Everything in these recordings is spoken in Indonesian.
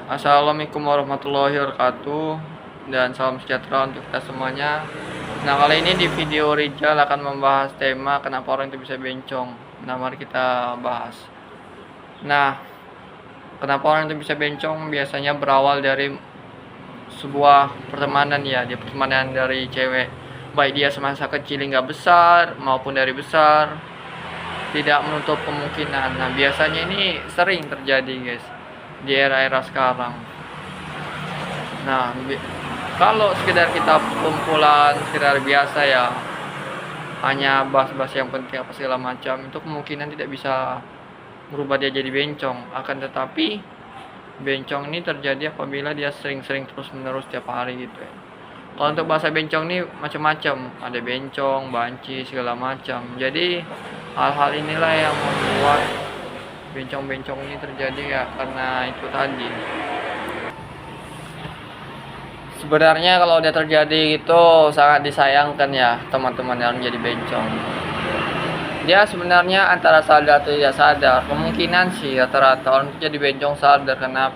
Assalamualaikum warahmatullahi wabarakatuh, dan salam sejahtera untuk kita semuanya. Nah, kali ini di video Rijal akan membahas tema kenapa orang itu bisa bencong. Nah, mari kita bahas. Nah, kenapa orang itu bisa bencong biasanya berawal dari sebuah pertemanan ya, dia pertemanan dari cewek. Baik dia semasa kecil hingga besar maupun dari besar, tidak menutup kemungkinan. Nah, biasanya ini sering terjadi, guys, di era-era sekarang. Nah, kalau sekedar kita kumpulan sekedar biasa ya, hanya bahas-bahas yang penting apa segala macam, itu kemungkinan tidak bisa merubah dia jadi bencong. Akan tetapi bencong ini terjadi apabila dia sering-sering terus-menerus tiap hari gitu ya. Kalau untuk bahasa bencong ini macam-macam, ada bencong, banci, segala macam. Jadi hal-hal inilah yang membuat bencong-bencong ini terjadi ya, karena itu tadi. Sebenarnya kalau udah terjadi itu sangat disayangkan ya teman-teman yang jadi bencong. Dia sebenarnya antara sadar atau tidak sadar. Kemungkinan sih rata-rata orang itu jadi bencong sadar. Kenapa?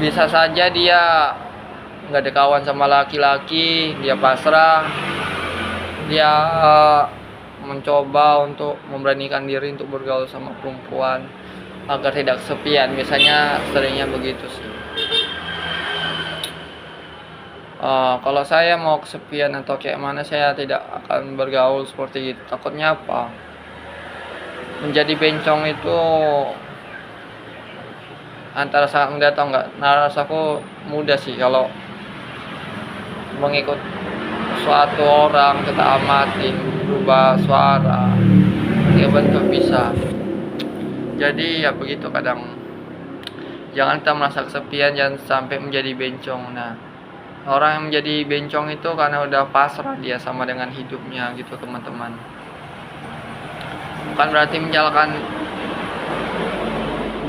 Bisa saja dia nggak ada kawan sama laki-laki, dia pasrah, dia mencoba untuk memberanikan diri untuk bergaul sama perempuan agar tidak kesepian. Biasanya seringnya begitu sih. Kalau saya mau kesepian atau kayak mana, saya tidak akan bergaul seperti itu. Takutnya apa? Menjadi bencong itu antara sangat mudah atau enggak. Nah, rasaku mudah sih kalau mengikut suatu orang kita amatin, berubah suara, ya bentuk bisa. Jadi ya begitu kadang. Jangan kita merasa kesepian, jangan sampai menjadi bencong. Nah, orang yang menjadi bencong itu karena udah pasrah dia sama dengan hidupnya gitu, teman-teman. Bukan berarti menyalahkan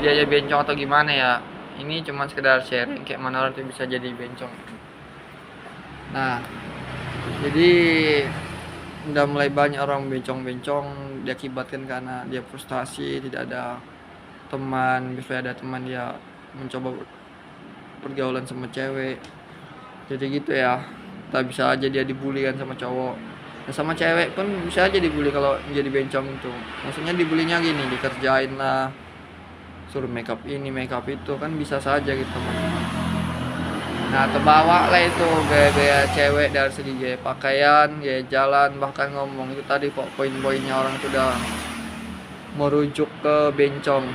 dia jadi bencong atau gimana ya. Ini cuma sekedar sharing kayak mana orang itu bisa jadi bencong. Nah, jadi udah mulai banyak orang bencong-bencong diakibatkan karena dia frustasi, tidak ada teman. Biasanya ada teman, dia mencoba pergaulan sama cewek. Jadi gitu ya, tak bisa aja dia dibully kan sama cowok. Nah, sama cewek pun bisa aja dibully kalau menjadi bencong itu. Maksudnya dibulinya gini, dikerjain lah, suruh makeup ini makeup itu, kan bisa saja gitu teman-teman. Nah, terbawa lah itu gaya-gaya cewek dari segi gaya pakaian, gaya jalan, bahkan ngomong. Itu tadi kok poin-poinnya orang itu udah merujuk ke bencong.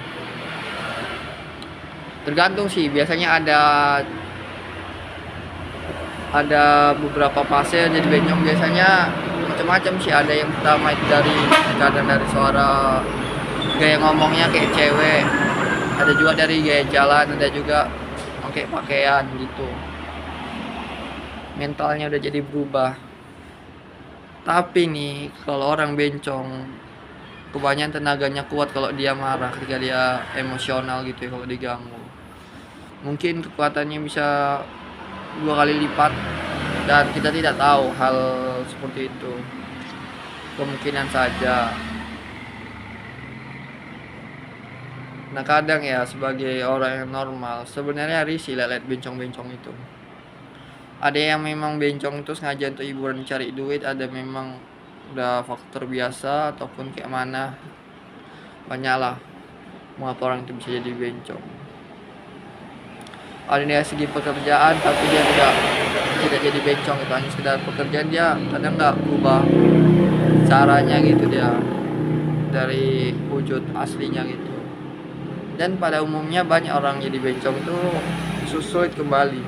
Tergantung sih, biasanya ada beberapa fase jadi bencong. Biasanya macam-macam sih. Ada yang pertama itu kadang dari suara, gaya ngomongnya kayak cewek, ada juga dari gaya jalan, ada juga pakai pakaian gitu. Mentalnya udah jadi berubah. Tapi nih, kalau orang bencong, kebanyakan tenaganya kuat kalau dia marah, ketika dia emosional gitu ya, kalau diganggu. Mungkin kekuatannya bisa 2 kali lipat, dan kita tidak tahu hal seperti itu. Kemungkinan saja. Nah, kadang ya sebagai orang yang normal sebenarnya risih lihat bencong-bencong itu. Ada yang memang bencong itu sengaja untuk hiburan, cari duit. Ada memang udah faktor biasa ataupun kayak mana. Banyak lah mengapa orang itu bisa jadi bencong. Ada dari segi pekerjaan, tapi dia tidak jadi bencong, itu hanya sekedar pekerjaan. Dia kadang nggak berubah caranya gitu, dia dari wujud aslinya gitu. Dan pada umumnya banyak orang jadi bencong itu sulit kembali.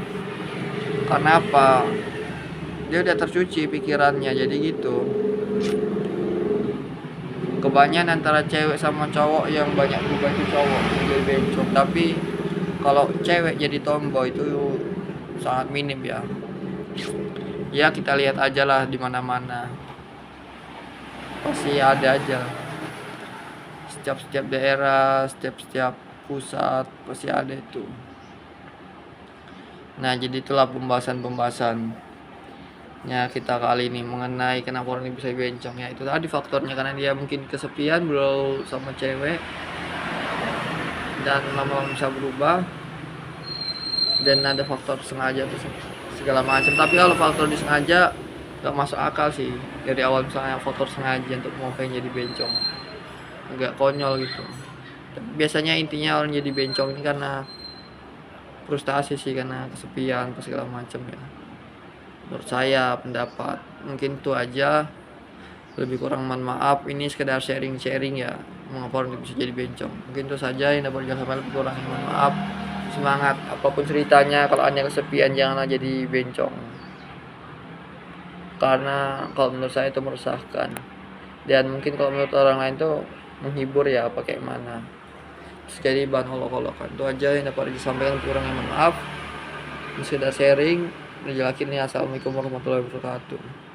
Karena apa? Dia udah tercuci pikirannya, jadi gitu. Kebanyakan antara cewek sama cowok yang banyak berubah itu cowok yang jadi bencong. Tapi kalau cewek jadi tomboy itu sangat minim ya. Ya kita lihat aja lah di mana-mana. Pasti ada aja. Setiap daerah, setiap pusat pasti ada itu. Nah, jadi itulah pembahasannya kita kali ini mengenai kenapa orang ini bisa bencong ya. Itu tadi faktornya, karena dia mungkin kesepian, bro, sama cewek, dan lama-lama bisa berubah. dan ada faktor sengaja tuh segala macam. Tapi kalau faktor disengaja gak masuk akal sih dari awal, misalnya faktor sengaja untuk mau pengen jadi bencong, agak konyol gitu. Biasanya intinya orang jadi bencong ini karena frustasi sih, karena kesepian atau segala macam ya. Menurut saya pendapat mungkin itu aja, lebih kurang mohon maaf, ini sekedar sharing-sharing ya mengapa orang bisa jadi bencong. Mungkin itu saja yang dapat saya sampaikan, lebih kurang mohon maaf. Semangat apapun ceritanya, kalau anda kesepian janganlah jadi bencong, karena kalau menurut saya itu meresahkan, dan mungkin kalau menurut orang lain tuh menghibur ya apa kayak mana. Terus jadi bahan olok-olokan. Itu aja yang dapat disampaikan, kurang mohon maaf. Ini sekedar sharing. Assalamualaikum warahmatullahi wabarakatuh.